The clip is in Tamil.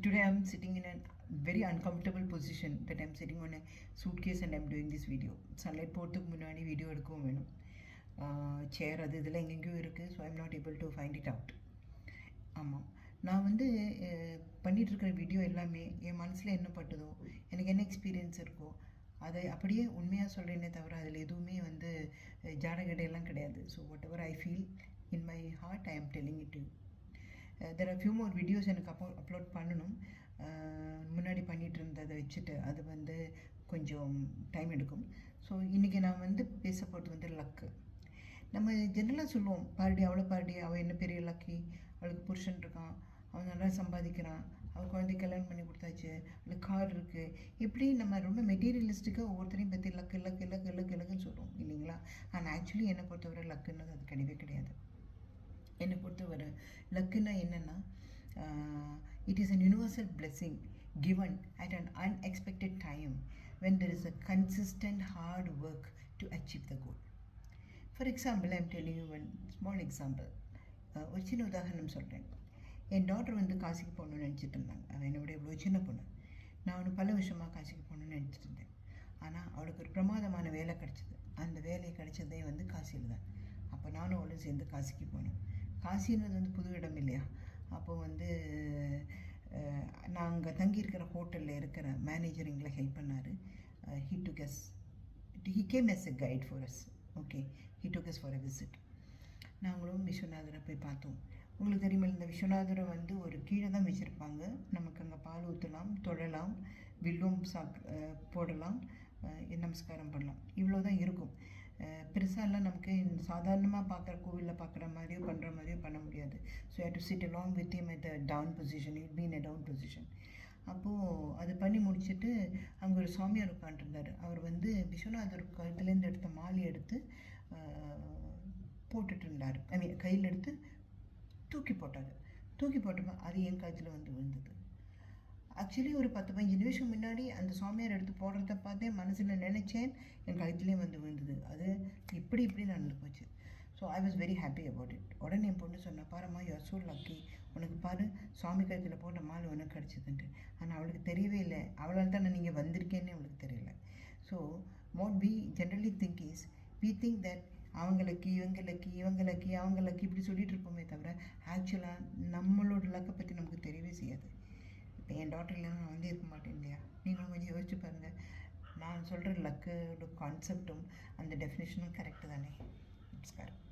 Today I'm sitting in a very uncomfortable position that I'm sitting on a suitcase and I'm doing this video. Sunlight போறதுக்கு முன்னாடி வீடியோ எடுக்கவும் வேணும். சேர் அது இதெல்லாம் எங்கெங்கேயும் இருக்குது. So I'm not able to find it out. ஆமாம், நான் வந்து பண்ணிகிட்ருக்கிற வீடியோ எல்லாமே என் மனசில் என்ன பட்டுதோ, எனக்கு என்ன எக்ஸ்பீரியன்ஸ் இருக்கோ அதை அப்படியே உண்மையாக சொல்கிறேனே தவிர அதில் எதுவுமே வந்து ஜாடகடையெல்லாம் கிடையாது. So whatever I feel in my heart I am telling it to. There are few more videos எனக்கு அப்லோட் பண்ணணும். முன்னாடி பண்ணிகிட்டு இருந்ததை வச்சுட்டு அது வந்து கொஞ்சம் டைம் எடுக்கும். ஸோ இன்றைக்கி நான் வந்து பேச போகிறது வந்து லக்கு. நம்ம ஜென்ரலாக சொல்லுவோம், பாருடி அவளை பாருடி, அவள் என்ன பெரிய லக்கி, அவளுக்கு புருஷன் இருக்கான், அவன் நல்லா சம்பாதிக்கிறான், அவள் குழந்தைக்கு கல்யாணம் பண்ணி கொடுத்தாச்சு, அவளுக்கு கார் இருக்குது. இப்படி நம்ம ரொம்ப மெட்டீரியலிஸ்டிக்காக ஒவ்வொருத்தரையும் பற்றி லக்கு லக்கு லக்கு லக்கு லக்குன்னு சொல்லுவோம் இல்லைங்களா? ஆனால் ஆக்சுவலி என்னை பொறுத்தவரை லக்குன்னு அது கிடையவே கிடையாது. என்னை பொறுத்தவரை லக்குன்னா என்னென்னா, it is an universal blessing given at an unexpected time when there is a consistent hard work to achieve the goal. For example, I am telling you one small example. ஒரு சின்ன உதாரணம் சொல்கிறேன். என் டாட்டர் வந்து காசிக்கு போகணுன்னு நினச்சிட்டு இருந்தாங்க. அவள் என்னோட இவ்வளோ சின்ன பொண்ணு. நான் அவனுக்கு பல வருஷமாக காசிக்கு போகணுன்னு நினச்சிட்டு இருந்தேன். ஆனால் அவளுக்கு ஒரு பிரமாதமான வேலை கிடச்சிது. அந்த வேலை கிடைச்சதே வந்து காசியில் தான். அப்போ நானும் அவளும் சேர்ந்து காசிக்கு போனோம். காசின்றது வந்து புது இடம் இல்லையா? அப்போது வந்து நான் அங்கே தங்கியிருக்கிற ஹோட்டலில் இருக்கிற மேனேஜர் எங்களை ஹெல்ப் பண்ணார். he came as a guide for us. Okay, he took us for a visit. நாங்களும் விஸ்வநாதரை போய் பார்த்தோம். உங்களுக்கு தெரியுமா, இந்த விஸ்வநாதரை வந்து ஒரு கீழே தான் வச்சுருப்பாங்க. நமக்கு அங்கே பால் ஊற்றலாம், தொழலாம், வில்லும் போடலாம், நமஸ்காரம் பண்ணலாம், இவ்வளோ தான் இருக்கும். பெருசாலாம் நமக்கு சாதாரணமாக பார்க்குற கோவிலில் பார்க்குற மாதிரியோ பண்ணுற மாதிரியோ பண்ண முடியாது. So you have to sit along with him at the down position. It been a down position. அப்போது அது பண்ணி முடிச்சுட்டு அங்கே ஒரு சாமியார் உட்காந்துருந்தார். அவர் வந்து விஸ்வநாதர் கழுத்துலேருந்து எடுத்த மாலை எடுத்து போட்டுட்டு இருந்தார். ஐ மீன் கையில் எடுத்து தூக்கி போட்டார். தூக்கி போட்டப்போ அது என் கழுத்தில் வந்து விழுந்தது. ஆக்சுவலி ஒரு 10-15 நிமிஷம் முன்னாடி அந்த சாமியார் எடுத்து போடுறத பார்த்தே மனசில் நினச்சேன், என் கழுத்துலேயும் வந்து விழுந்தது. அது இப்படி நடந்து போச்சு. So I was very happy about it. உடனே என் பொண்ணு சொன்னேன், பாரும்மா, யூ ஆர் ஸோ லக்கி, உனக்கு பாரு சாமி கழுத்தில் போட்ட மாலை உனக்கு கிடச்சிதுன்ட்டு. ஆனால் அவளுக்கு தெரியவே இல்லை. அவளால் தான் நான் நீங்கள் வந்திருக்கேன்னு அவளுக்கு தெரியல. So what we generally think is, we think that அவங்க லக்கி, இவங்க லக்கி இப்படி சொல்லிட்டு இருப்போமே தவிர ஆக்சுவலாக நம்மளோட லக்கை பற்றி நமக்கு தெரியவே செய்யாது. இப்போ என் டாட்டர் இல்லைன்னா நான் வந்து இருக்க மாட்டேன் இல்லையா? நீங்களும் கொஞ்சம் யோசிச்சு பாருங்கள். நான் சொல்கிற லக்கோட கான்செப்டும் அந்த டெஃபினேஷனும் கரெக்டு தானே? நமஸ்காரம்.